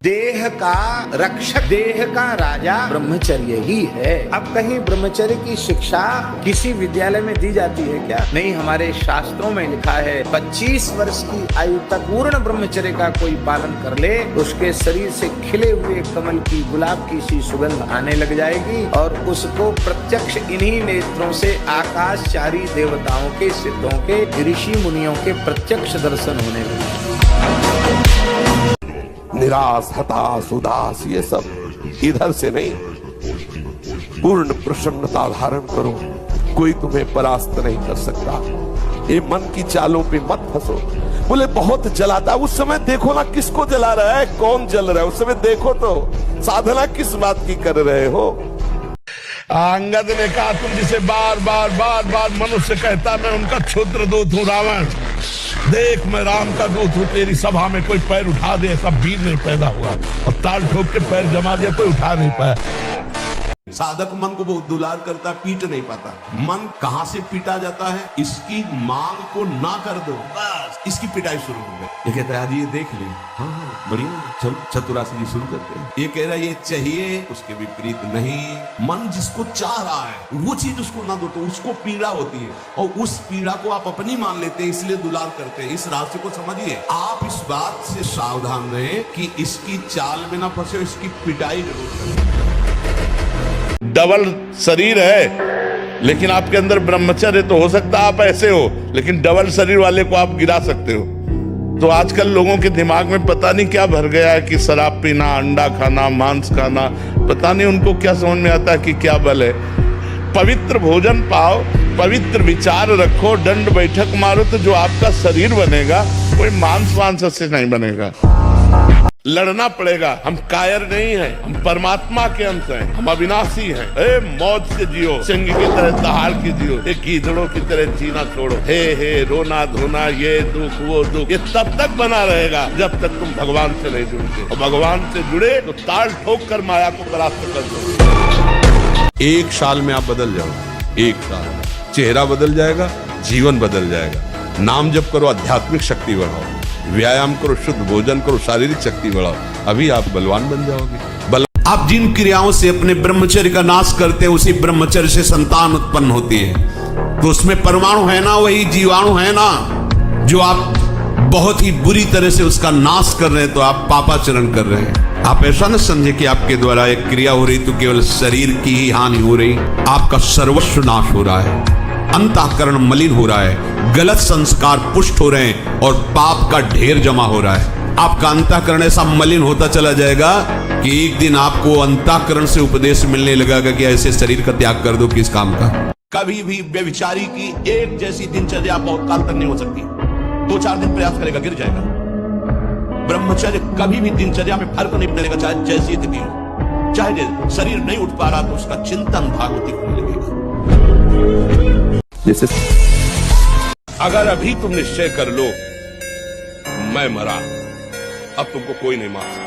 देह का रक्षक, देह का राजा ब्रह्मचर्य ही है। अब कहीं ब्रह्मचर्य की शिक्षा किसी विद्यालय में दी जाती है क्या? नहीं, हमारे शास्त्रों में लिखा है 25 वर्ष की आयु तक पूर्ण ब्रह्मचर्य का कोई पालन कर ले, उसके शरीर से खिले हुए कमल की, गुलाब की सी सुगंध आने लग जाएगी और उसको प्रत्यक्ष इन्हीं नेत्रों से आकाशचारी देवताओं के, सिद्धों के, ऋषि मुनियों के प्रत्यक्ष दर्शन होने लगे। निराश, हताश, उदास, ये सब इधर से नहीं, पूर्ण प्रसन्नता धारण करो। कोई तुम्हें परास्त नहीं कर सकता। ये मन की चालों पे मत फंसो। बोले बहुत जलाता, उस समय देखो ना किसको जला रहा है, कौन जल रहा है, उस समय देखो तो साधना किस बात की कर रहे हो। अंगद ने कहा, तुम जिसे बार बार मनुष्य कहता, मैं उनका क्षुद्र दूत हूँ रावण। देख, मैं राम का दूत हूँ, तेरी सभा में कोई पैर उठा दे ऐसा वीर नहीं पैदा हुआ, और ताल ठोक के पैर जमा दिया कोई उठा नहीं पाया। साधक मन को बहुत दुलार करता, पीट नहीं पाता। मन कहां से पीटा जाता है? इसकी मांग को ना कर दो, बस इसकी पिटाई शुरू हो गई। ये कहता है आज ये देख ले, हाँ बढ़िया, चल चतुरासी जी शुरू करते हैं। ये कह रहा है ये चाहिए, उसके विपरीत नहीं। मन जिसको चाह रहा है वो चीज उसको ना दो तो उसको पीड़ा होती है, और उस पीड़ा को आप अपनी मान लेते हैं, इसलिए दुलार करते हैं। इस राशि को समझिए। आप इस बात से सावधान रहें कि इसकी चाल में ना फंसे, इसकी पिटाई जरूर करें। डबल शरीर है, लेकिन आपके अंदर ब्रह्मचर्य तो हो सकता है आप ऐसे हो, लेकिन डबल शरीर वाले को आप गिरा सकते हो। तो आजकल लोगों के दिमाग में पता नहीं क्या भर गया है कि शराब पीना, अंडा खाना, मांस खाना, पता नहीं उनको क्या समझ में आता है कि क्या बल है। पवित्र भोजन पाओ, पवित्र विचार रखो, दंड बैठक मारो, तो जो आपका शरीर बनेगा कोई मांस से नहीं बनेगा। लड़ना पड़ेगा। हम कायर नहीं हैं, हम परमात्मा के अंश हैं, हम अविनाशी हैं। मौत से जियो, सिंह की तरह दहाड़ के जियो, एक गीदड़ों की तरह जीना छोड़ो। हे रोना धोना, ये दुख वो दुख, ये तब तक बना रहेगा जब तक तुम भगवान से नहीं जुड़ते। और भगवान से जुड़े तो ताल ठोक कर माया को परास्त कर दो। 1 साल में आप बदल जाओ। 1 साल में चेहरा बदल जाएगा, जीवन बदल जाएगा। नाम जप करो, आध्यात्मिक शक्ति बढ़ाओ, व्यायाम करो, शुद्ध भोजन करो, शारीरिक शक्ति बढ़ाओ, अभी आप बलवान बन जाओगे। आप जिन क्रियाओं से अपने ब्रह्मचर्य का नाश करते हैं उसी ब्रह्मचर्य से संतान उत्पन्न होती है। तो उसमें परमाणु है ना, वही जीवाणु है ना, जो आप बहुत ही बुरी तरह से उसका नाश कर रहे हैं। तो आप पापाचरण कर रहे हैं। आप ऐसा न समझे कि आपके द्वारा एक क्रिया हो रही तो केवल शरीर की ही हानि हो रही, आपका सर्वस्व नाश हो रहा है, अंतःकरण मलिन हो रहा है, गलत संस्कार पुष्ट हो रहे हैं और पाप का ढेर जमा हो रहा है। आपका अंतःकरण ऐसा मलिन होता चला जाएगा कि एक दिन आपको अंतःकरण से उपदेश मिलने लगेगा कि ऐसे शरीर का त्याग कर दो किस काम का। कभी भी व्यभिचारी की एक जैसी दिनचर्या बहुत काल तक नहीं हो सकती। 2-4 दिन प्रयास करेगा गिर जाएगा। ब्रह्मचर्य कभी भी दिनचर्या में फर्क नहीं पड़ेगा, चाहे जैसी स्थिति हो, चाहे शरीर नहीं उठ पा रहा तो उसका चिंतन भागवती होने लगेगा। जैसे अगर अभी तुम निश्चय कर लो मैं मरा, अब तुमको कोई नहीं मार सकता,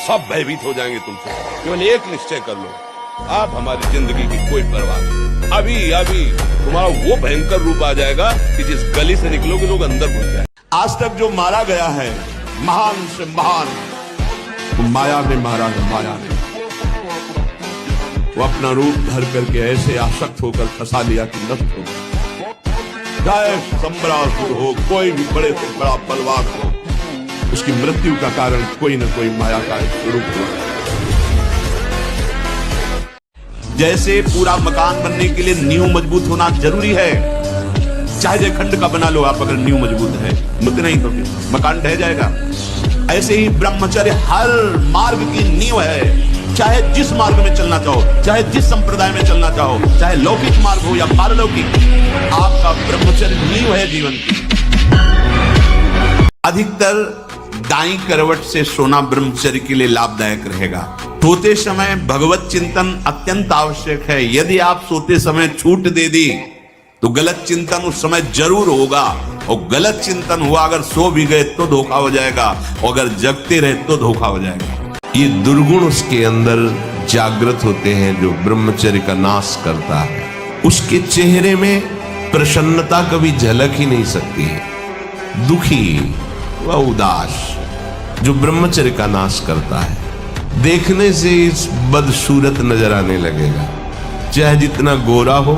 सब भयभीत हो जाएंगे तुमसे। केवल एक निश्चय कर लो, आप हमारी जिंदगी की कोई परवाह नहीं। अभी अभी तुम्हारा वो भयंकर रूप आ जाएगा कि जिस गली से निकलोगे लोग अंदर घुस जाए। आज तक जो मारा गया है महान से महान, वो माया ने मारा है। माया ने वो अपना रूप धर करके ऐसे आसक्त होकर फंसा लिया कि नष्ट हो गया। चाहे सम्रासुर हो, कोई भी बड़े से बड़ा बलवान हो, उसकी मृत्यु का कारण कोई न कोई माया का स्वरूप हो। जैसे पूरा मकान बनने के लिए नींव मजबूत होना जरूरी है, चाहे खंड का बना लो आप, अगर नींव मजबूत है मत नहीं तो मकान ढह जाएगा। ऐसे ही ब्रह्मचर्य हर मार्ग की नींव है। चाहे जिस मार्ग में चलना चाहो, चाहे जिस संप्रदाय में चलना चाहो, चाहे लौकिक मार्ग हो या पारलौकिक, आपका ब्रह्मचर्य नींव है जीवन की। अधिकतर दाईं करवट से सोना ब्रह्मचर्य के लिए लाभदायक रहेगा। सोते समय भगवत चिंतन अत्यंत आवश्यक है। यदि आप सोते समय छूट दे दी तो गलत चिंतन उस समय जरूर होगा, और गलत चिंतन हुआ अगर सो भी गए तो धोखा हो जाएगा, और अगर जगते रहे तो धोखा हो जाएगा। ये दुर्गुण उसके अंदर जागृत होते हैं जो ब्रह्मचर्य का नाश करता है। उसके चेहरे में प्रसन्नता कभी झलक ही नहीं सकती है। दुखी व उदास जो ब्रह्मचर्य का नाश करता है, देखने से इस बदसूरत नजर आने लगेगा। चाहे जितना गोरा हो,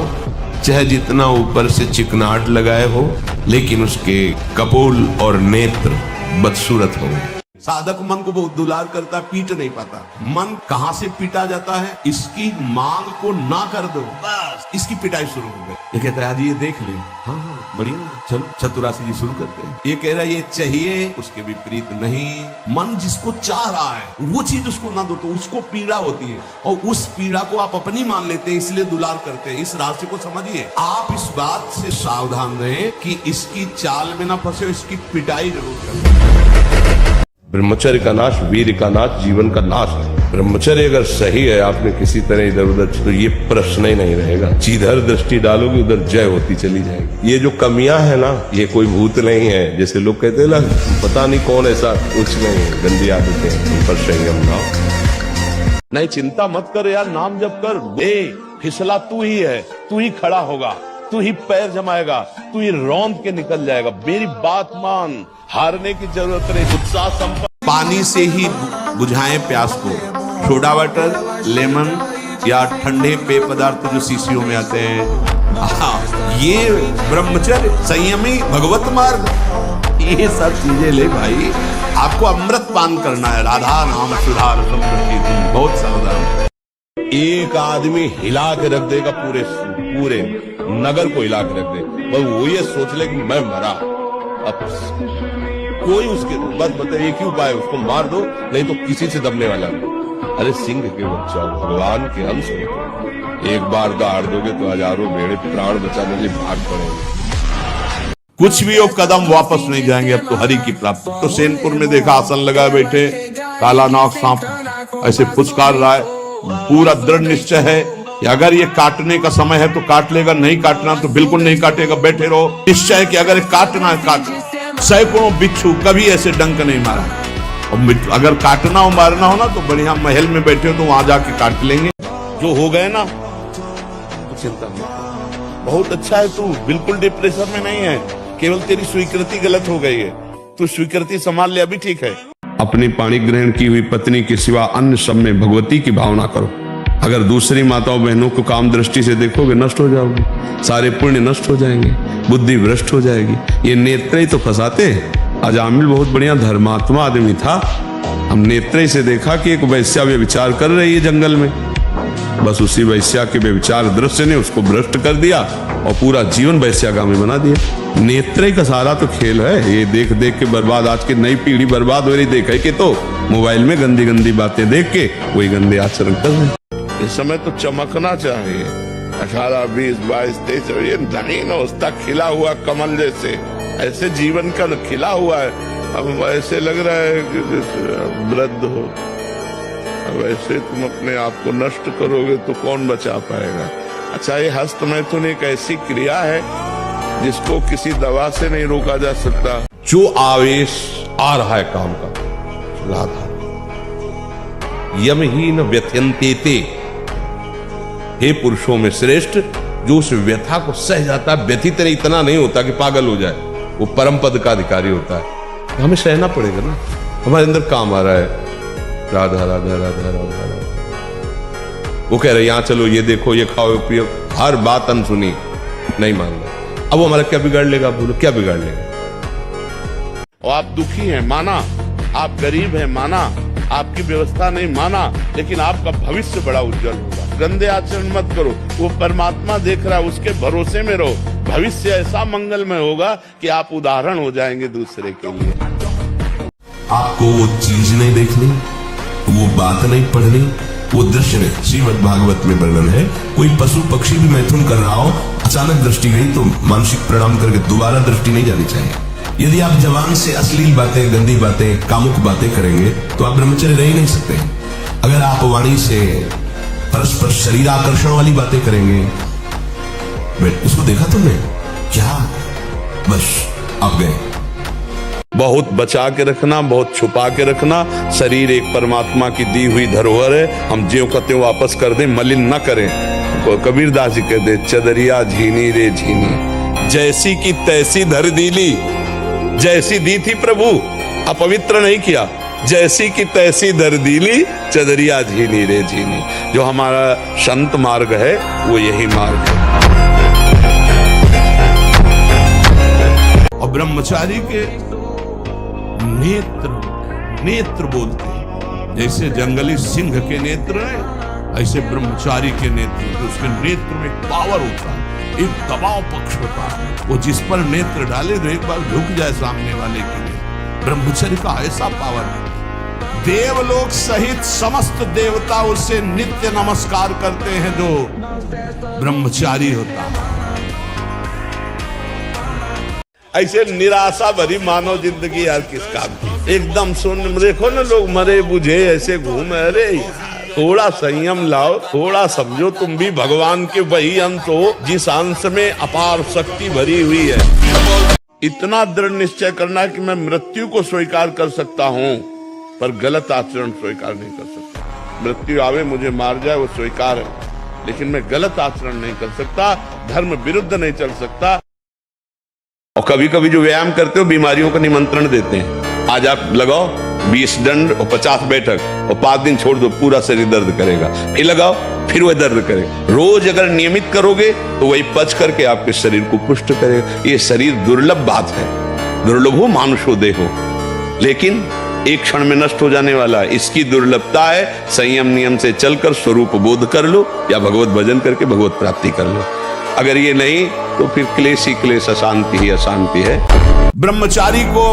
चाहे जितना ऊपर से चिकनाट लगाए हो, लेकिन उसके कपोल और नेत्र बदसूरत होंगे। साधक मन को बहुत दुलार करता, पीट नहीं पाता। मन कहां से पीटा जाता है? इसकी मांग को ना कर दो, बस इसकी पिटाई शुरू हो गई। ये कहता है आज ये देख ले, हाँ बढ़िया, चलो चतुरासी जी शुरू करते हैं। ये कह रहा है ये चाहिए, उसके विपरीत नहीं। मन जिसको चाह रहा है वो चीज उसको ना दो तो उसको पीड़ा होती है, और उस पीड़ा को आप अपनी मान लेते हैं, इसलिए दुलार करते हैं। इस राशि को समझिए। आप इस बात से सावधान रहें कि इसकी चाल में ना फंसे, इसकी पिटाई जरूर करें। ब्रह्मचर्य का नाश वीर का नाश, जीवन का नाश है। ब्रह्मचर्य अगर सही है, आपने किसी तरह इधर उधर, तो ये प्रश्न ही नहीं रहेगा। जिधर दृष्टि डालोगे उधर जय होती चली जाएगी। ये जो कमियां है ना, ये कोई भूत नहीं है। जैसे लोग कहते हैं ना, पता नहीं कौन ऐसा, कुछ नहीं, गंदी आदतें, उन पर संयम लाओ। नहीं, चिंता मत कर यार, नाम जप कर। फिसला तू ही है, तू ही खड़ा होगा, तू ही पैर जमाएगा, तू ही रौंद के निकल जाएगा। मेरी बात मान, हारने की जरूरत नहीं। उत्साह संपन्न पानी से ही बुझाएं प्यास को। सोडा वाटर, लेमन या ठंडे पेय पदार्थ जो शीशियों में आते हैं, ये ब्रह्मचर्य, संयमी, भगवत मार्ग, ये सब चीजें ले भाई। आपको अमृत पान करना है। राधा नाम सुधार समृद्धि, बहुत सावधान। एक आदमी हिला के रख देगा, पूरे नगर को हिला के रख दे, बस वो ये सोच ले कि मैं मरा। अब कोई उसके बस बताए एक ही उपाय, उसको मार दो, नहीं तो किसी से दबने वाला नहीं। अरे सिंह के बच्चा, भगवान के अंश हो, एक बार दहाड़ दोगे तो हजारों भेड़े प्राण बचाने के लिए भाग पड़ेंगे। कुछ भी हो, कदम वापस नहीं जाएंगे। अब तो हरि की प्राप्ति। तो सेनपुर में देखा, आसन लगाए बैठे, काला नाग सांप ऐसे फुसकार रहा है। पूरा दृढ़ निश्चय है कि अगर ये काटने का समय है तो काट लेगा, नहीं काटना तो बिल्कुल नहीं काटेगा। बैठे रहो, निश्चय कि अगर काटना है काट। सैकड़ों बिच्छू कभी ऐसे डंक नहीं मारा। और अगर काटना हो, मारना हो ना, तो बढ़िया महल में बैठे हो तो वहां जाके काट लेंगे। जो हो गए ना, तो चिंता मत, बहुत अच्छा है, तू बिल्कुल डिप्रेशन में नहीं है। केवल तेरी स्वीकृति गलत हो गई है, तू स्वीकृति संभाल ले, अभी ठीक है। अपनी पाणी ग्रहण की हुई पत्नी के सिवा अन्य सब में भगवती की भावना करो। अगर दूसरी माताओं बहनों को काम दृष्टि से देखोगे नष्ट हो जाओगे, सारे पुण्य नष्ट हो जाएंगे, बुद्धि भ्रष्ट हो जाएगी। ये नेत्र ही तो फंसाते हैं। अजामिल बहुत बढ़िया धर्मात्मा आदमी था, हम नेत्र से देखा कि एक वैश्या व्यभिचार कर रही है जंगल में, बस उसी वैश्या के व्यभिचार दृश्य ने उसको भ्रष्ट कर दिया और पूरा जीवन वैश्यागामी बना दिया। नेत्र का सारा तो खेल है, ये देख देख के बर्बाद, आज की नई पीढ़ी बर्बाद हो रही। देखे कि तो मोबाइल में गंदी गंदी बातें देख के वही गंदे आचरण कर रहे। इस समय तो चमकना चाहिए, 18, 20, 22, 23, ये नवीन अवस्था खिला हुआ कमल जैसे, ऐसे जीवन का खिला हुआ है। अब ऐसे लग रहा है कि वृद्ध हो, अब ऐसे तुम अपने आप को नष्ट करोगे तो कौन बचा पाएगा। अच्छा, ये हस्त मैथुन एक ऐसी क्रिया है जिसको किसी दवा से नहीं रोका जा सकता। जो आवेश आ रहा है काम का, राधा यमहीन व्यथयन्ते ते, हे पुरुषों में श्रेष्ठ जो उस व्यथा को सह जाता है, व्यथित इतना नहीं होता कि पागल हो जाए, वो परम पद का अधिकारी होता है। तो हमें सहना पड़ेगा ना, हमारे अंदर काम आ रहा है राधा राधा राधा राधा राधा। वो कह रहे यहाँ चलो, ये देखो, ये खाओ पियो, हर बात अनसुनी, नहीं मान रहा। अब वो हमारा क्या बिगाड़ लेगा, बोलो क्या बिगाड़ लेगा। और आप दुखी हैं माना, आप गरीब हैं माना, आपकी व्यवस्था नहीं माना, लेकिन आपका भविष्य बड़ा उज्जवल होगा। गंदे आचरण मत करो, वो परमात्मा देख रहा है, उसके भरोसे में रहो। भविष्य ऐसा मंगलमय होगा कि आप उदाहरण हो जाएंगे दूसरे के लिए। आपको वो चीज नहीं देखनी, वो बात नहीं पढ़नी, वो दृश्य नहीं। श्रीमद् भागवत में वर्णन है, कोई पशु पक्षी भी मैथुन कर रहा हो, अचानक दृष्टि गई तो मानसिक प्रणाम करके दोबारा दृष्टि नहीं जानी चाहिए। यदि आप जवान से अश्लील बातें, गंदी बातें, कामुक बातें करेंगे तो आप ब्रह्मचर्य रह ही नहीं सकते। अगर आप वाणी से परस्पर शरीर आकर्षण वाली बातें करेंगे, उसको देखा तुमने क्या, बस आप गए। बहुत बचा के रखना, बहुत छुपा के रखना। शरीर एक परमात्मा की दी हुई धरोहर है, हम ज्यों का त्यों वापस कर दें, मलिन न करें। कबीरदास जी कहते, चदरिया झीनी रे झीनी, जैसी की तैसी धर दीली। जैसी दी थी प्रभु, अपवित्र नहीं किया, जैसी की तैसी धर दीली, चदरिया झीनी रे झीनी। जो हमारा संत मार्ग है वो यही मार्ग है। और ब्रह्मचारी के नेत्र बोलते हैं, जैसे जंगली सिंह के नेत्र है, ऐसे ब्रह्मचारी के नेत्र, उसके नेत्र में पावर होता है, एक दबाव पक्ष होता है। वो जिस पर नेत्र डाले तो एक बार झुक जाए सामने वाले के लिए। ब्रह्मचर्य का ऐसा पावर है, देवलोक सहित समस्त देवता उससे नित्य नमस्कार करते हैं जो ब्रह्मचारी होता है। ऐसे निराशा भरी मानव जिंदगी यार किस काम की। एकदम सुन देखो ना, लोग मरे बुझे ऐसे घूमे। अरे थोड़ा संयम लाओ, थोड़ा समझो, तुम भी भगवान के वही अंश हो जिस अंश में अपार शक्ति भरी हुई है। इतना दृढ़ निश्चय करना कि मैं मृत्यु को स्वीकार कर सकता हूँ पर गलत आचरण स्वीकार नहीं कर सकता। मृत्यु आवे मुझे मार जाए वो स्वीकार है, लेकिन मैं गलत आचरण नहीं कर सकता, धर्म विरुद्ध नहीं चल सकता। और कभी कभी जो व्यायाम करते हो बीमारियों का निमंत्रण देते हैं। आज आप लगाओ 20 दंड और 50 बैठक और 5 दिन छोड़ दो, पूरा शरीर दर्द करेगा। फिर लगाओ, फिर वह दर्द करेगा। रोज अगर नियमित करोगे तो वही पच करके आपके शरीर को पुष्ट करेगा। ये शरीर दुर्लभ बात है, दुर्लभ हो मानुषो देहो, लेकिन एक क्षण में नष्ट हो जाने वाला है। इसकी दुर्लभता है संयम नियम से चलकर स्वरूप बोध कर लो या भगवत भजन करके भगवत प्राप्ति कर लो। अगर ये नहीं तो फिर क्लेश ही क्लेश, अशांति ही अशांति है। ब्रह्मचारी को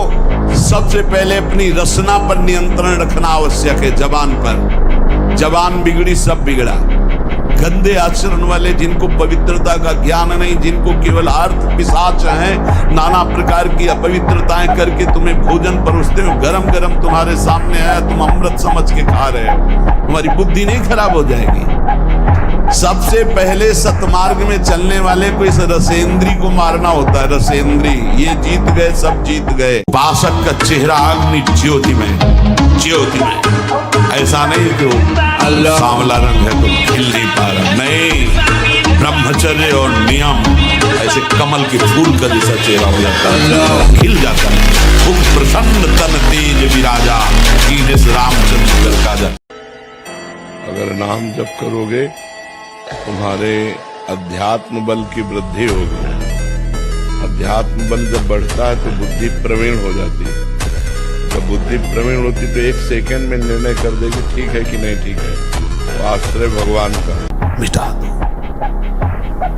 सबसे पहले अपनी रसना पर नियंत्रण रखना आवश्यक है। जबान पर, जबान बिगड़ी सब बिगड़ा। गंदे आचरण वाले, जिनको पवित्रता का ज्ञान नहीं, जिनको केवल अर्थ पिशाच हैं, नाना प्रकार की अपवित्रताएं करके तुम्हें भोजन परोसते हो, गरम गरम तुम्हारे सामने आया, तुम अमृत समझ के खा रहे हो, तुम्हारी बुद्धि नहीं खराब हो जाएगी। सबसे पहले सतमार्ग में चलने वाले को इस रसेंद्री को मारना होता है। रसेंद्री, ये जीत गए, सब जीत गए। उपासक का चेहरा अग्नि ज्योति में, ज्योति में। ऐसा नहीं जो सांवला रंग है तो खिल नहीं पा रहा, नहीं। ब्रह्मचर्य और नियम ऐसे कमल के फूल का जैसा चेहरा हो जाता है, खिल जाता है। मुख प्रसन्न तन तेज विराजा, कीने से रामचंद्र कर काजा। अगर नाम जप करोगे तुम्हारे अध्यात्म बल की वृद्धि होगी। अध्यात्म बल जब बढ़ता है तो बुद्धि प्रवीण हो जाती है। जब बुद्धि प्रवीण होती तो 1 सेकंड में निर्णय कर देगी ठीक है कि नहीं ठीक है। तो आश्रय भगवान का। मिटा दो,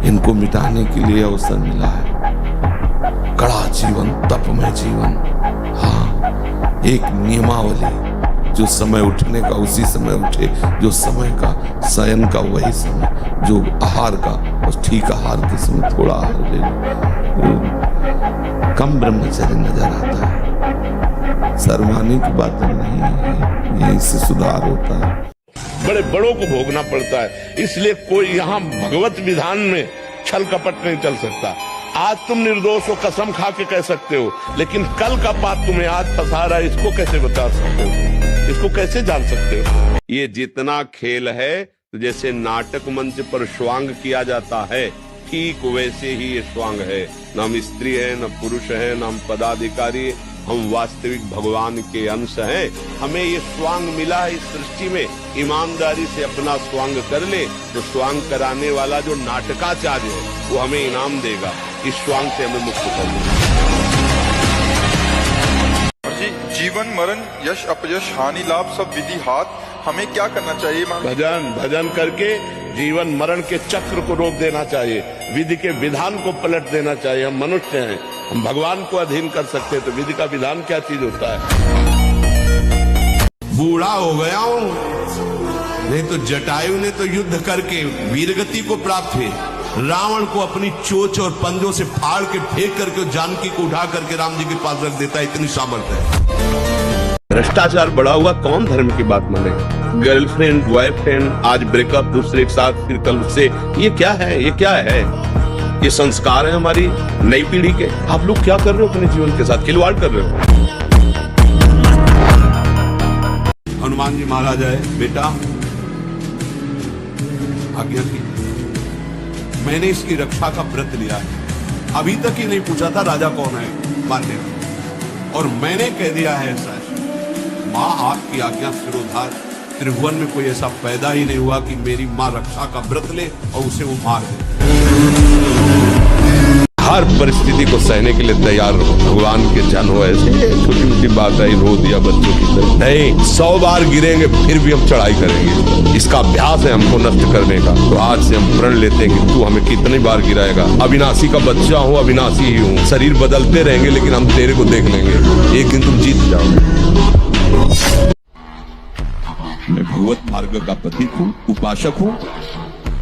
इनको मिटाने के लिए अवसर मिला है। कड़ा जीवन, तपमय जीवन। हाँ, एक नियमावली, जो समय उठने का उसी समय उठे, जो समय का शयन का वही समय, जो आहार का और ठीक आहार के समय थोड़ा आहार ले लो। कम ब्रह्मचर्य नजर आता है, शर्माने की बात नहीं है, यही से सुधार होता है। बड़े बड़ों को भोगना पड़ता है, इसलिए कोई यहाँ भगवत विधान में छल कपट नहीं चल सकता। आज तुम निर्दोष हो कसम खा के कह सकते हो, लेकिन कल का पाप तुम्हें आज फंसा रहा है, इसको कैसे बता सकते हो, इसको कैसे जान सकते हो। ये जितना खेल है, तो जैसे नाटक मंच पर स्वांग किया जाता है, ठीक वैसे ही ये स्वांग है। न हम स्त्री है, न पुरुष है, न हम पदाधिकारी, हम वास्तविक भगवान के अंश हैं। हमें ये स्वांग मिला है इस सृष्टि में, ईमानदारी से अपना स्वांग कर ले तो स्वांग कराने वाला जो नाटकाचार्य है वो हमें इनाम देगा। इस स्वांग से हमें मुक्त कर देगा। जीवन मरण, यश अपयश, हानि लाभ सब विधि हाथ, हमें क्या करना चाहिए? भजन भजन करके जीवन मरण के चक्र को रोक देना चाहिए, विधि के विधान को पलट देना चाहिए। हम मनुष्य हैं, हम भगवान को अधीन कर सकते हैं, तो विधि का विधान क्या चीज होता है। बूढ़ा हो गया हूं, नहीं तो जटायु ने तो युद्ध करके वीरगति को प्राप्त हुए। रावण को अपनी चोंच और पंजों से फाड़ के फेंक करके जानकी को उठा करके राम जी के पास रख देता है, इतनी सामर्थ्य है। भ्रष्टाचार बढ़ा हुआ, कौन धर्म की बात माने। गर्लफ्रेंड बॉयफ्रेंड, आज ब्रेकअप, दूसरे के साथ, फिर कल से। ये क्या है, ये क्या है? ये संस्कार है हमारी नई पीढ़ी के। आप लोग क्या कर रहे हो अपने जीवन के साथ, खिलवाड़ कर रहे हो। हनुमान जी महाराज आए, बेटा आज्ञा की, मैंने इसकी रक्षा का व्रत लिया है। अभी तक ही नहीं पूछा था राजा कौन है, मानने और मैंने कह दिया है ऐसा। माँ आपकी आज्ञा सिरोधार, त्रिभुवन में कोई ऐसा पैदा ही नहीं हुआ कि मेरी माँ रक्षा का व्रत ले और उसे वो मार दे। हर परिस्थिति को सहने के लिए तैयार रहो, भगवान के जन हो। ऐसे छोटी मोटी बात आई, रो दिया बच्चों की तरह नहीं, 100 बार गिरेंगे फिर भी हम चढ़ाई करेंगे। इसका अभ्यास है हमको नष्ट करने का। तो आज से हम प्रण लेते हैं कि तू हमें कितनी बार गिराएगा। अविनाशी का बच्चा हूँ, अविनाशी ही हूँ। शरीर बदलते रहेंगे लेकिन हम तेरे को देख लेंगे, एक दिन तुम जीत जाओगे। मैं भगवत मार्ग का प्रतीक हूँ, उपासक हूँ।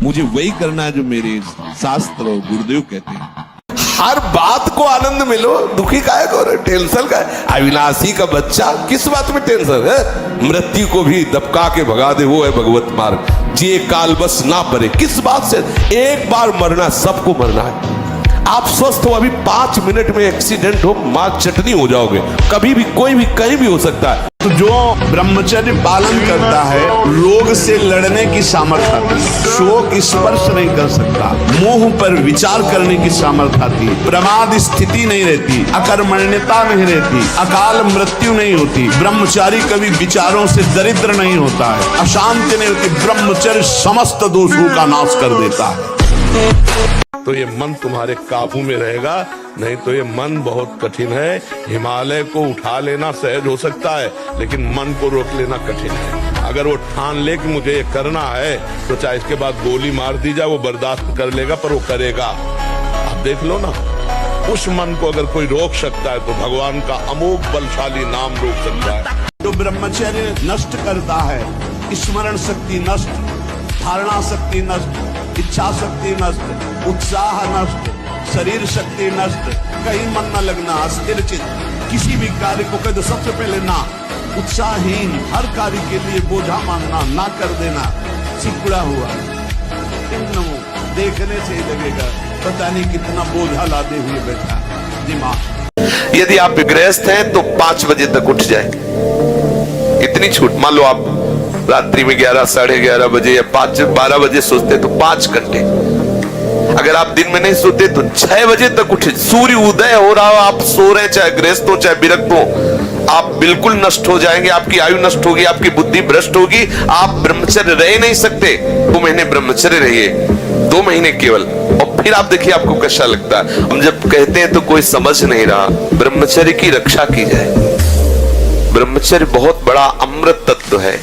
मुझे वही करना है जो मेरे शास्त्र और गुरुदेव कहते हैं। हर बात को आनंद मिलो, दुखी काहे को, टेंशन का है। अविनाशी का बच्चा, किस बात में टेंशन है? मृत्यु को भी दबका के भगा दे, वो है भगवत मार्ग। जे काल बस ना पड़े, किस बात से? एक बार मरना, सबको मरना है। आप स्वस्थ हो, अभी 5 मिनट में एक्सीडेंट हो, मां चटनी हो जाओगे। कभी भी कोई भी कहीं भी हो सकता है। तो जो ब्रह्मचर्य पालन करता है, रोग से लड़ने की सामर्थ्य आती है, शोक स्पर्श नहीं कर सकता, मोह पर विचार करने की सामर्थ्य आती है, प्रमाद स्थिति नहीं रहती, अकर्मण्यता नहीं रहती, अकाल मृत्यु नहीं होती। ब्रह्मचारी कभी विचारों से दरिद्र नहीं होता है, अशांति नहीं होती। ब्रह्मचर्य समस्त दोषों का नाश कर देता है। तो ये मन तुम्हारे काबू में रहेगा, नहीं तो ये मन बहुत कठिन है। हिमालय को उठा लेना सहज हो सकता है, लेकिन मन को रोक लेना कठिन है। अगर वो ठान ले कि मुझे ये करना है, तो चाहे इसके बाद गोली मार दी जाए वो बर्दाश्त कर लेगा, पर वो करेगा। आप देख लो ना, उस मन को अगर कोई रोक सकता है तो भगवान का अमोघ बलशाली नाम रोक सकता है। जो ब्रह्मचर्य नष्ट करता है, स्मरण शक्ति नष्ट, धारणा शक्ति नष्ट, इच्छा शक्ति नष्ट, उत्साह नष्ट, शरीर शक्ति नष्ट, कहीं मन न लगना, अस्थिर चित्त, किसी भी कार्य को कह दो सबसे पहले ना, उत्साहहीन, हर कार्य के लिए बोझा मानना, ना कर देना, सिकुड़ा हुआ। देखने से ही लगेगा पता नहीं कितना बोझा लादे हुए बैठा दिमाग। यदि आप गृहस्थ हैं तो 5 बजे तक उठ जाए, इतनी छूट। मान लो आप रात्रि में 11, साढ़े 11 बजे या 5, 12 बजे सोचते तो 5 घंटे। अगर आप दिन में नहीं सोते तो 6 बजे तक उठे। सूर्य उदय हो रहा हो, आप सो रहे, चाहे गृहस्थ हो चाहे विरक्त हो, आप बिल्कुल नष्ट हो जाएंगे, आपकी आयु नष्ट होगी, आपकी बुद्धि भ्रष्ट होगी, आप ब्रह्मचर्य रह नहीं सकते। 2 महीने ब्रह्मचर्य रहिए, 2 महीने केवल, और फिर आप देखिए आपको कैसा लगता है। हम जब कहते हैं तो कोई समझ नहीं रहा, ब्रह्मचर्य की रक्षा की जाए। ब्रह्मचर्य बहुत बड़ा अमृत तत्व है।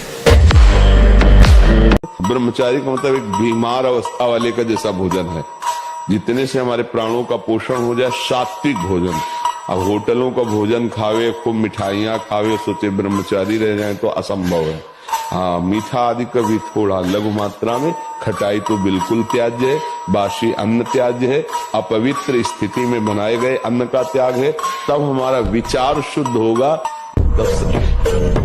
ब्रह्मचारी का मतलब एक बीमार अवस्था वाले का जैसा भोजन है, जितने से हमारे प्राणों का पोषण हो जाए, सात्विक भोजन। अब होटलों का भोजन खावे, खूब मिठाइयां खावे, सोचे ब्रह्मचारी रह जाए तो असंभव है। हाँ, मीठा आदि कभी थोड़ा लघु मात्रा में, खटाई तो बिल्कुल त्याज्य है, बासी अन्न त्याज्य है, अपवित्र स्थिति में बनाए गए अन्न का त्याग है। तब हमारा विचार शुद्ध होगा, तब